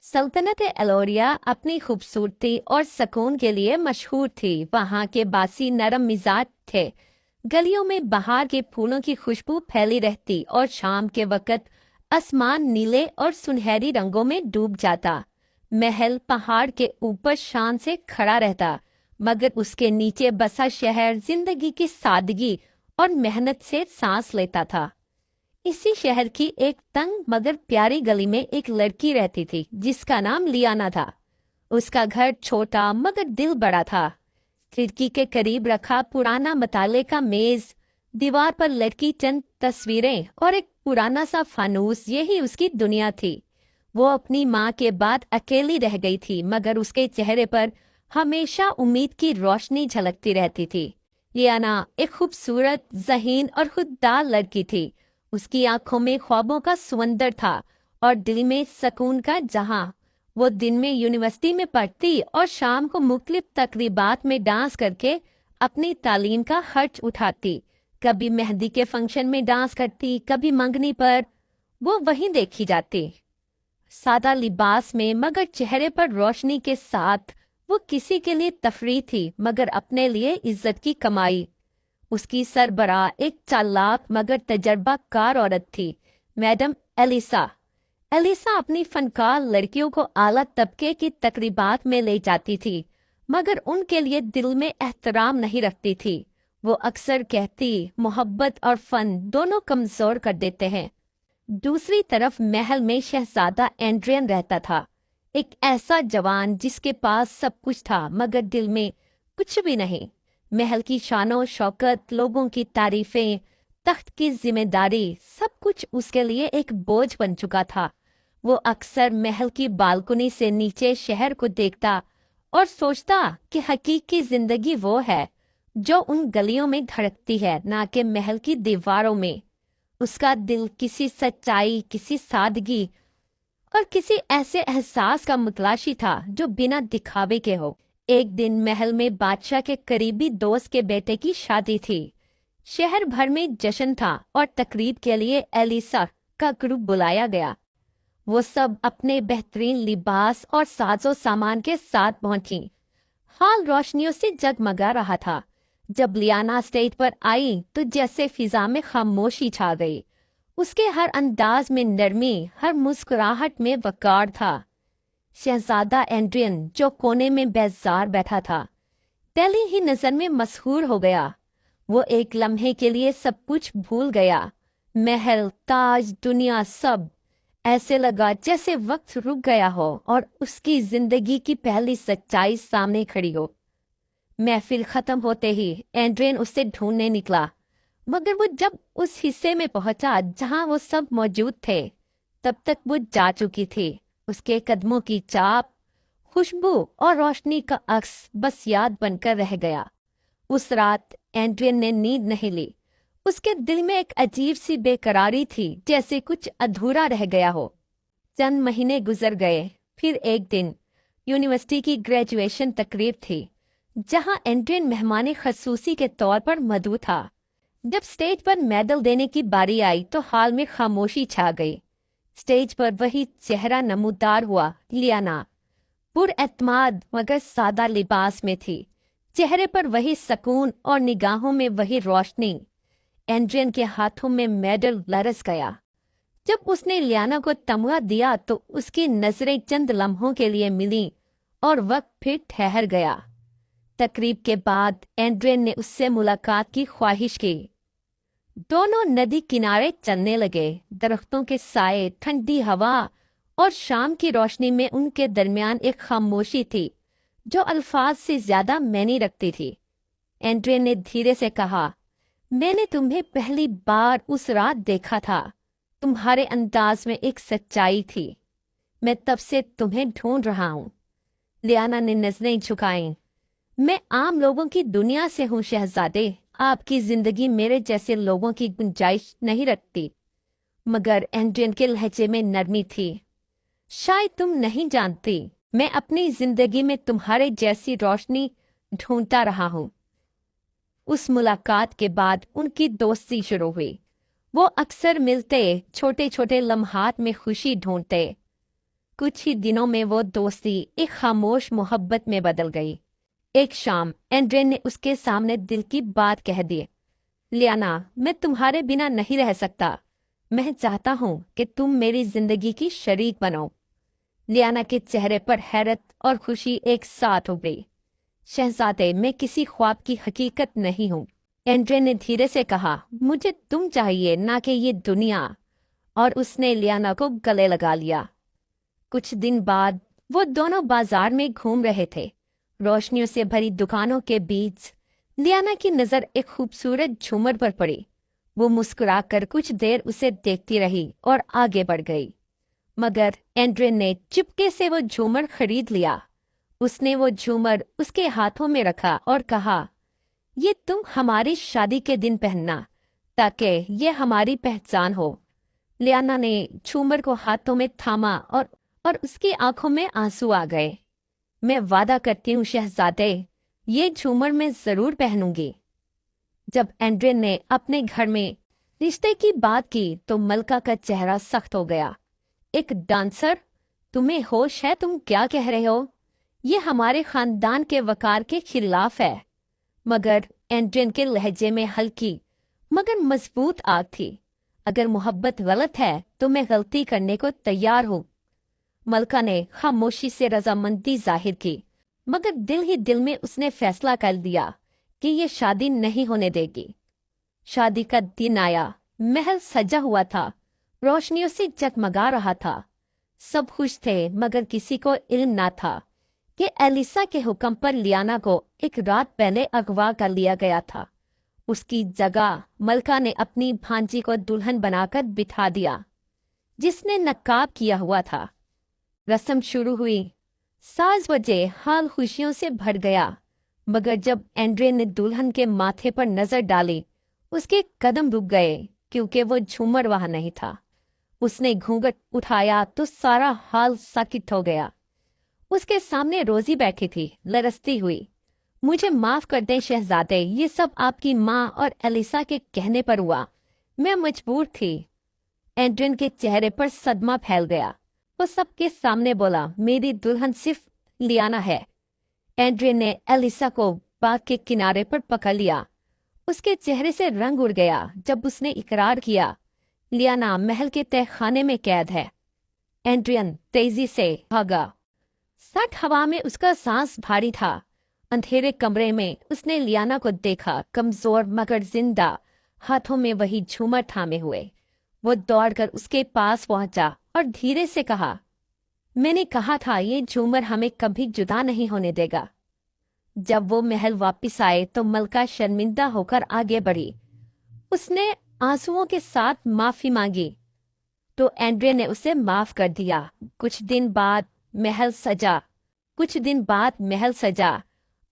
सल्तनत एलोरिया अपनी खूबसूरती और सुकून के लिए मशहूर थी। वहाँ के बासी नरम मिजाज थे। गलियों में बहार के फूलों की खुशबू फैली रहती और शाम के वक़्त आसमान नीले और सुनहरी रंगों में डूब जाता। महल पहाड़ के ऊपर शान से खड़ा रहता, मगर उसके नीचे बसा शहर जिंदगी की सादगी और मेहनत से सांस लेता था। इसी शहर की एक तंग मगर प्यारी गली में एक लड़की रहती थी जिसका नाम लियाना था। उसका घर छोटा मगर दिल बड़ा था। खिड़की के करीब रखा पुराना मताले का मेज, दीवार पर लटकी चंद तस्वीरें और एक पुराना सा फानूस, यही उसकी दुनिया थी। वो अपनी माँ के बाद अकेली रह गई थी, मगर उसके चेहरे पर हमेशा उम्मीद की रोशनी झलकती रहती थी। लियाना एक खूबसूरत, ज़हीन और खुददार लड़की थी। उसकी आंखों में ख्वाबों का समंदर था और दिल में सुकून का जहां। वो दिन में यूनिवर्सिटी में पढ़ती और शाम को मुख्तलिफ तकरीबात में डांस करके अपनी तालीम का खर्च उठाती। कभी मेहंदी के फंक्शन में डांस करती, कभी मंगनी पर। वो वहीं देखी जाती, सादा लिबास में मगर चेहरे पर रोशनी के साथ। वो किसी के लिए तफरीह थी मगर अपने लिए इज्जत की कमाई। उसकी सरबराह एक चालाक मगर तजर्बाकार औरत थी, मैडम एलिसा। एलिसा अपनी फनकार लड़कियों को आला तबके की तकरीबात में ले जाती थी, मगर उनके लिए दिल में एहतराम नहीं रखती थी। वो अक्सर कहती, मोहब्बत और फन दोनों कमजोर कर देते हैं। दूसरी तरफ महल में शहजादा एंड्रियन रहता था, एक ऐसा जवान जिसके पास सब कुछ था मगर दिल में कुछ भी नहीं। महल की शानो शौकत, लोगों की तारीफें, तख्त की जिम्मेदारी, सब कुछ उसके लिए एक बोझ बन चुका था। वो अक्सर महल की बालकनी से नीचे शहर को देखता और सोचता कि हकीकी जिंदगी वो है जो उन गलियों में धड़कती है, ना कि महल की दीवारों में। उसका दिल किसी सच्चाई, किसी सादगी और किसी ऐसे एहसास का मुतलाशी था जो बिना दिखावे के हो। एक दिन महल में बादशाह के करीबी दोस्त के बेटे की शादी थी। शहर भर में जश्न था और तकरीब के लिए एलिसा का ग्रुप बुलाया गया। वो सब अपने बेहतरीन लिबास और साजो सामान के साथ पहुंची। हाल रोशनियों से जगमगा रहा था। जब लियाना स्टेज पर आई तो जैसे फिजा में खामोशी छा गई। उसके हर अंदाज में नरमी, हर मुस्कुराहट में वकार था। शहजादा एंड्रियन जो कोने में बेजार बैठा था, तेली ही नजर में मशहूर हो गया। वो एक लम्हे के लिए सब कुछ भूल गया, महल, ताज, दुनिया, सब। ऐसे लगा जैसे वक्त रुक गया हो और उसकी जिंदगी की पहली सच्चाई सामने खड़ी हो। महफिल खत्म होते ही एंड्रियन उससे ढूंढने निकला, मगर वो जब उस हिस्से में पहुंचा जहां वो सब मौजूद थे, तब तक वो जा चुकी थी। उसके कदमों की चाप, खुशबू और रोशनी का अक्स बस याद बनकर रह गया। उस रात एंड्रियन ने नींद नहीं ली। उसके दिल में एक अजीब सी बेकरारी थी, जैसे कुछ अधूरा रह गया हो। चंद महीने गुजर गए। फिर एक दिन यूनिवर्सिटी की ग्रेजुएशन तकरीब थी, जहां एंड्रियन मेहमान खसूसी के तौर पर मदऊ था। जब स्टेज पर मेडल देने की बारी आई तो हाल में खामोशी छा गई। स्टेज पर वही चेहरा नमूदार हुआ, लियाना, पुरएतमाद मगर सादा लिबास में थी। चेहरे पर वही सुकून और निगाहों में वही रोशनी। एंड्रियन के हाथों में मेडल लरस गया। जब उसने लियाना को तमगा दिया तो उसकी नजरें चंद लम्हों के लिए मिलीं और वक्त फिर ठहर गया। तकरीब के बाद एंड्रियन ने उससे मुलाकात की ख्वाहिश की। दोनों नदी किनारे चलने लगे। दरख्तों के साए, ठंडी हवा और शाम की रोशनी में उनके दरमियान एक खामोशी थी जो अल्फाज से ज्यादा मायने रखती थी। एंड्रियन ने धीरे से कहा, मैंने तुम्हें पहली बार उस रात देखा था। तुम्हारे अंदाज में एक सच्चाई थी। मैं तब से तुम्हें ढूंढ रहा हूं। लियाना ने नजरें झुकाईं। मैं आम लोगों की दुनिया से हूँ शहजादे। आपकी जिंदगी मेरे जैसे लोगों की गुंजाइश नहीं रखती। मगर एंड्रियन के लहजे में नरमी थी। शायद तुम नहीं जानती, मैं अपनी जिंदगी में तुम्हारे जैसी रोशनी ढूंढता रहा हूँ। उस मुलाकात के बाद उनकी दोस्ती शुरू हुई। वो अक्सर मिलते, छोटे छोटे लम्हात में खुशी ढूंढते। कुछ ही दिनों में वो दोस्ती एक खामोश मोहब्बत में बदल गई। एक शाम एंड्रियन ने उसके सामने दिल की बात कह दी। लियाना, मैं तुम्हारे बिना नहीं रह सकता। मैं चाहता हूँ कि तुम मेरी जिंदगी की शरीक बनो। लियाना के चेहरे पर हैरत और खुशी एक साथ उभरी। शहजादे, मैं किसी ख्वाब की हकीकत नहीं हूँ। एंड्रियन ने धीरे से कहा, मुझे तुम चाहिए, ना कि ये दुनिया। और उसने लियाना को गले लगा लिया। कुछ दिन बाद वो दोनों बाजार में घूम रहे थे। रोशनियों से भरी दुकानों के बीच लियाना की नजर एक खूबसूरत झूमर पर पड़ी। वो मुस्कुराकर कुछ देर उसे देखती रही और आगे बढ़ गई। मगर एंड्रियन ने चुपके से वो झूमर खरीद लिया। उसने वो झूमर उसके हाथों में रखा और कहा, ये तुम हमारी शादी के दिन पहनना, ताकि ये हमारी पहचान हो। लियाना ने झूमर को हाथों में थामा और उसकी आंखों में आंसू आ गए। मैं वादा करती हूँ शहजादे, ये झूमर मैं जरूर पहनूंगी। जब एंड्रियन ने अपने घर में रिश्ते की बात की तो मलका का चेहरा सख्त हो गया। एक डांसर? तुम्हें होश है? तुम क्या कह रहे हो? ये हमारे खानदान के वकार के खिलाफ है। मगर एंड्रियन के लहजे में हल्की मगर मजबूत आग थी। अगर मोहब्बत गलत है तो मैं गलती करने को तैयार हूँ। मलका ने खामोशी से रजामंदी जाहिर की, मगर दिल ही दिल में उसने फैसला कर दिया कि ये शादी नहीं होने देगी। शादी का दिन आया। महल सजा हुआ था, रोशनियों से जगमगा रहा था। सब खुश थे, मगर किसी को इल्म ना था कि एलिसा के हुक्म पर लियाना को एक रात पहले अगवा कर लिया गया था। उसकी जगह मलका ने अपनी भांजी को दुल्हन बनाकर बिठा दिया, जिसने नकाब किया हुआ था। रस्म शुरू हुई। साज बजे हाल खुशियों से भर गया। मगर जब एंड्रियन ने दुल्हन के माथे पर नजर डाली, उसके कदम रुक गए, क्योंकि वो झूमर वहां नहीं था। उसने घूंघट उठाया तो सारा हाल साकित हो गया। उसके सामने रोजी बैठी थी, लरसती हुई। मुझे माफ कर दें शहजादे, ये सब आपकी माँ और एलिसा के कहने पर हुआ। मैं मजबूर थी। एंड्रियन के चेहरे पर सदमा फैल गया। वो सबके सामने बोला, मेरी दुल्हन सिर्फ लियाना है। एंड्रियन ने एलिसा को बाग के किनारे पर पकड़ लिया। उसके चेहरे से रंग उड़ गया जब उसने इकरार किया, लियाना महल के तहखाने में कैद है। एंड्रियन तेजी से भागा। सट हवा में उसका सांस भारी था। अंधेरे कमरे में उसने लियाना को देखा, कमजोर मगर जिंदा, हाथों में वही झूमर थामे हुए। वो दौड़कर उसके पास पहुंचा और धीरे से कहा, मैंने कहा था ये झूमर हमें कभी जुदा नहीं होने देगा। जब वो महल वापस आए तो मलका शर्मिंदा होकर आगे बढ़ी। उसने आंसुओं के साथ माफी मांगी तो एंड्रियन ने उसे माफ कर दिया। कुछ दिन बाद महल सजा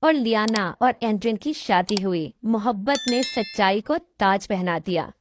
और लियाना और एंड्रियन की शादी हुई। मोहब्बत ने सच्चाई को ताज पहना दिया।